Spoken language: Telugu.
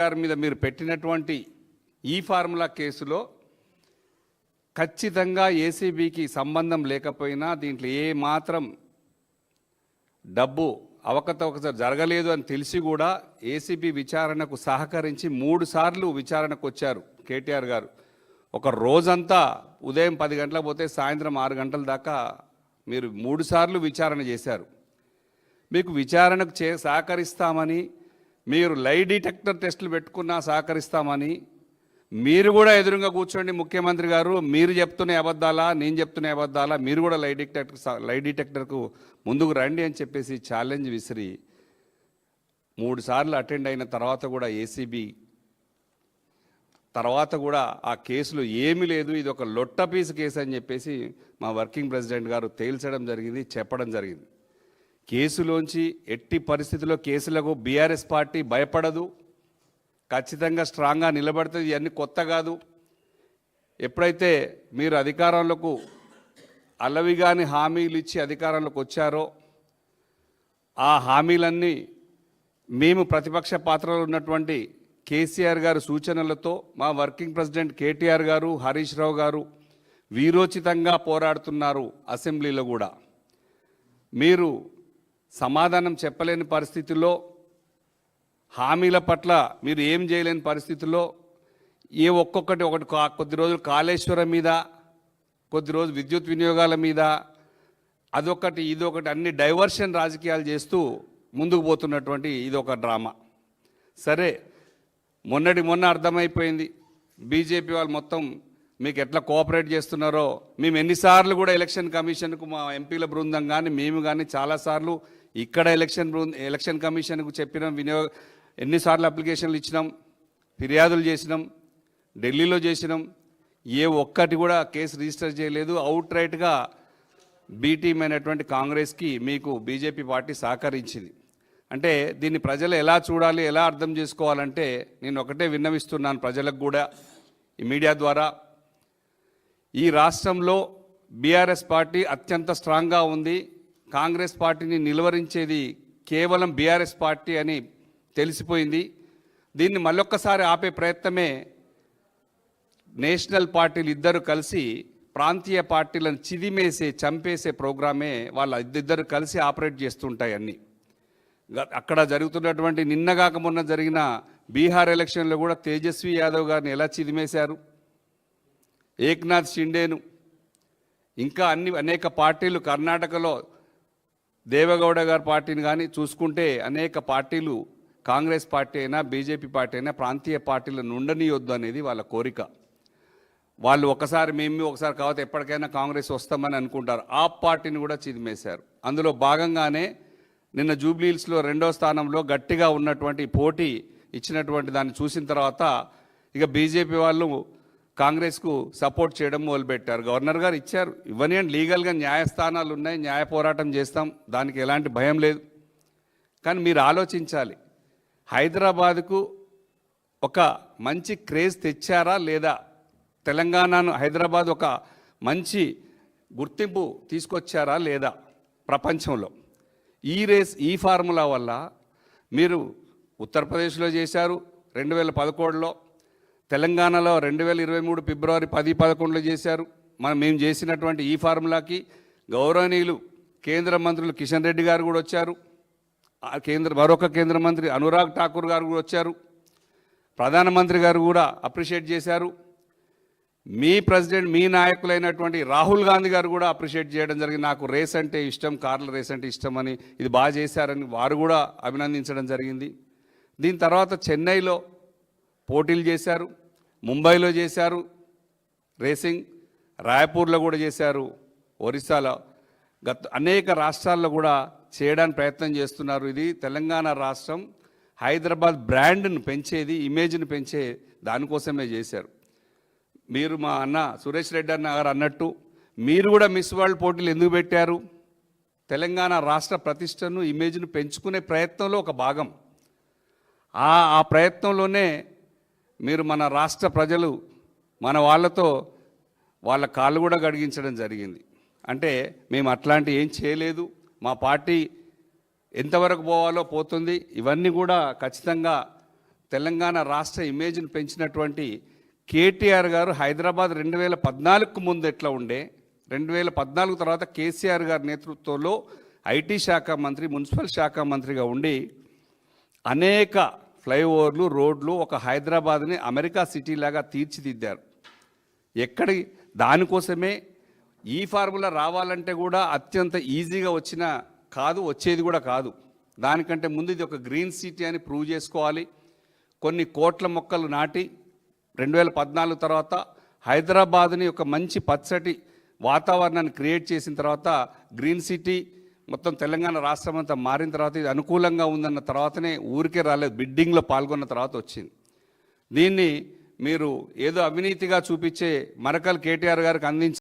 గారి మీద మీరు పెట్టినటువంటి ఈ ఫార్ములా కేసులో ఖచ్చితంగా ఏసీబీకి సంబంధం లేకపోయినా దీంట్లో ఏ మాత్రం డబ్బు అవకతవక జరగలేదు అని తెలిసి కూడా ఏసీబీ విచారణకు సహకరించి 3 సార్లు విచారణకు వచ్చారు కేటీఆర్ గారు. ఒక రోజంతా ఉదయం 10 గంటలకు పోతే సాయంత్రం 6 గంటల దాకా మీరు 3 సార్లు విచారణ చేశారు. మీకు విచారణకు సహకరిస్తామని, మీరు లై డిటెక్టర్ టెస్టులు పెట్టుకున్నా సహకరిస్తామని మీరు కూడా ఎదురుగా కూర్చోండి ముఖ్యమంత్రి గారు, మీరు చెప్తున్న అబద్ధాలా నేను చెప్తున్న అబద్ధాలా, మీరు కూడా లై డిటెక్టర్కు ముందుకు రండి అని చెప్పేసి ఛాలెంజ్ విసిరి 3 సార్లు అటెండ్ అయిన తర్వాత కూడా ఏసీబీ తర్వాత కూడా ఆ కేసులో ఏమీ లేదు, ఇది ఒక లొట్టపీసు కేసు అని చెప్పేసి మా వర్కింగ్ ప్రెసిడెంట్ గారు తేల్చడం జరిగింది, చెప్పడం జరిగింది. కేసులోంచి ఎట్టి పరిస్థితుల్లో కేసులకు బీఆర్ఎస్ పార్టీ భయపడదు, ఖచ్చితంగా స్ట్రాంగ్గా నిలబడుతుంది. ఇవన్నీ కొత్త కాదు. ఎప్పుడైతే మీరు అధికారంలోకి అలవిగాని హామీలు ఇచ్చి అధికారంలోకి వచ్చారో ఆ హామీలన్నీ మేము ప్రతిపక్ష పాత్రలో ఉన్నటువంటి కేసీఆర్ గారు సూచనలతో మా వర్కింగ్ ప్రెసిడెంట్ కేటీఆర్ గారు, హరీష్ రావు గారు వీరోచితంగా పోరాడుతున్నారు. అసెంబ్లీలో కూడా మీరు సమాధానం చెప్పలేని పరిస్థితుల్లో, హామీల పట్ల మీరు ఏం చేయలేని పరిస్థితుల్లో ఒకటి కొద్ది రోజులు కాళేశ్వరం మీద, కొద్ది రోజులు విద్యుత్ వినియోగాల మీద, అదొకటి ఇదొకటి అన్ని డైవర్షన్ రాజకీయాలు చేస్తూ ముందుకు పోతున్నటువంటి ఇదొక డ్రామా. సరే, మొన్న అర్థమైపోయింది బీజేపీ వాళ్ళు మొత్తం మీకు ఎట్లా కోఆపరేట్ చేస్తున్నారో. మేము ఎన్నిసార్లు కూడా ఎలక్షన్ కమిషన్కు మా ఎంపీల బృందం కానీ మేము కానీ చాలాసార్లు ఇక్కడ ఎలక్షన్ కమిషన్కు చెప్పినాం, ఎన్నిసార్లు అప్లికేషన్లు ఇచ్చినాం, ఫిర్యాదులు చేసినాం, ఢిల్లీలో చేసినాం. ఏ ఒక్కటి కూడా కేసు రిజిస్టర్ చేయలేదు. అవుట్ రైట్గా బీ టీమ్ అయినటువంటి కాంగ్రెస్కి మీకు బీజేపీ పార్టీ సహకరించింది. అంటే దీన్ని ప్రజలు ఎలా చూడాలి, ఎలా అర్థం చేసుకోవాలంటే నేను ఒకటే విన్నవిస్తున్నాను ప్రజలకు కూడా ఈ మీడియా ద్వారా. ఈ రాష్ట్రంలో బీఆర్ఎస్ పార్టీ అత్యంత స్ట్రాంగ్గా ఉంది. కాంగ్రెస్ పార్టీని నిలువరించేది కేవలం బీఆర్ఎస్ పార్టీ అని తెలిసిపోయింది. దీన్ని మళ్ళొక్కసారి ఆపే ప్రయత్నమే నేషనల్ పార్టీలు ఇద్దరు కలిసి ప్రాంతీయ పార్టీలను చంపేసే ప్రోగ్రామే వాళ్ళ ఇద్దరు కలిసి ఆపరేట్ చేస్తుంటాయి అన్నీ. అక్కడ జరుగుతున్నటువంటి నిన్నగాక మొన్న జరిగిన బీహార్ ఎలక్షన్లో కూడా తేజస్వి యాదవ్ గారిని ఎలా చిదిమేశారు, ఏక్నాథ్ షిండేను, ఇంకా అనేక పార్టీలు, కర్ణాటకలో దేవగౌడ గారి పార్టీని కానీ చూసుకుంటే అనేక పార్టీలు, కాంగ్రెస్ పార్టీ అయినా బీజేపీ పార్టీ అయినా ప్రాంతీయ పార్టీలను ఉండనియొద్దు అనేది వాళ్ళ కోరిక. వాళ్ళు ఒకసారి కాకపోతే ఎప్పటికైనా కాంగ్రెస్ వస్తామని అనుకుంటారు. ఆ పార్టీని కూడా చిదిమేశారు. అందులో భాగంగానే నిన్న జూబ్లీహిల్స్లో 2వ స్థానంలో గట్టిగా ఉన్నటువంటి పోటీ ఇచ్చినటువంటి దాన్ని చూసిన తర్వాత ఇక బీజేపీ వాళ్ళు కాంగ్రెస్కు సపోర్ట్ చేయడం మొదలుపెట్టారు. గవర్నర్ గారు ఇచ్చారు, ఇవ్వనియండి, లీగల్గా న్యాయస్థానాలు ఉన్నాయి, న్యాయ పోరాటం చేస్తాం, దానికి ఎలాంటి భయం లేదు. కానీ మీరు ఆలోచించాలి, హైదరాబాద్కు ఒక మంచి క్రేజ్ తెచ్చారా లేదా? తెలంగాణను, హైదరాబాద్ ఒక మంచి గుర్తింపు తీసుకొచ్చారా లేదా ప్రపంచంలో? ఈ ఫార్ములా వల్ల మీరు ఉత్తరప్రదేశ్లో చేశారు 2011లో, తెలంగాణలో 2023 ఫిబ్రవరి 10-11లో చేశారు. మేము చేసినటువంటి ఈ ఫార్ములాకి గౌరవనీయులు కేంద్ర మంత్రులు కిషన్ రెడ్డి గారు కూడా వచ్చారు, మరొక కేంద్ర మంత్రి అనురాగ్ ఠాకూర్ గారు కూడా వచ్చారు, ప్రధానమంత్రి గారు కూడా అప్రిషియేట్ చేశారు, మీ ప్రెసిడెంట్, మీ నాయకులైనటువంటి రాహుల్ గాంధీ గారు కూడా అప్రిషియేట్ చేయడం జరిగింది. నాకు రేస్ అంటే ఇష్టం, కార్ల రేస్ అంటే ఇష్టం అని, ఇది బాగా చేశారని వారు కూడా అభినందించడం జరిగింది. దీని తర్వాత చెన్నైలో పోటీలు చేశారు, ముంబైలో చేశారు రేసింగ్, రాయపూర్లో కూడా చేశారు, ఒరిస్సాలో, అనేక రాష్ట్రాల్లో కూడా చేయడానికి ప్రయత్నం చేస్తున్నారు. ఇది తెలంగాణ రాష్ట్రం హైదరాబాద్ బ్రాండ్ను పెంచేది, ఇమేజ్ను పెంచే దానికోసమే చేశారు. మీరు మా అన్న సురేష్ రెడ్డి అన్న గారు అన్నట్టు మీరు కూడా మిస్ వరల్డ్ పోటీలు ఎందుకు పెట్టారు? తెలంగాణ రాష్ట్ర ప్రతిష్టను, ఇమేజ్ను పెంచుకునే ప్రయత్నంలో ఒక భాగం. ఆ ప్రయత్నంలోనే మీరు మన రాష్ట్ర ప్రజలు మన వాళ్ళతో వాళ్ళ కాళ్ళు కూడా గడిగించడం జరిగింది. అంటే మేము అట్లాంటి ఏం చేయలేదు, మా పార్టీ ఎంతవరకు పోవాలో పోతుంది, ఇవన్నీ కూడా ఖచ్చితంగా తెలంగాణ రాష్ట్ర ఇమేజ్ను పెంచినటువంటి కేటీఆర్ గారు హైదరాబాద్ 2014కు ముందు ఎట్లా ఉండే, 2014 తర్వాత కేసీఆర్ గారి నేతృత్వంలో ఐటీ శాఖ మంత్రి, మున్సిపల్ శాఖ మంత్రిగా ఉండి అనేక ఫ్లైఓవర్లు, రోడ్లు ఒక హైదరాబాద్ని అమెరికా సిటీ లాగా తీర్చిదిద్దారు. ఎక్కడి దానికోసమే ఈ ఫార్ములా రావాలంటే కూడా అత్యంత ఈజీగా వచ్చేది కూడా కాదు. దానికంటే ముందు ఇది ఒక గ్రీన్ సిటీ అని ప్రూవ్ చేసుకోవాలి. కొన్ని కోట్ల మొక్కలు నాటి 2014 తర్వాత హైదరాబాద్ని ఒక మంచి పచ్చటి వాతావరణాన్ని క్రియేట్ చేసిన తర్వాత గ్రీన్ సిటీ మొత్తం తెలంగాణ రాష్ట్రం అంతా మారిన తర్వాత ఇది అనుకూలంగా ఉందన్న తర్వాతనే ఊరికే రాలేదు, బిడ్డింగ్లో పాల్గొన్న తర్వాత వచ్చింది. దీన్ని మీరు ఏదో అవినీతిగా చూపించే మరకల్ కేటీఆర్ గారికి అందించి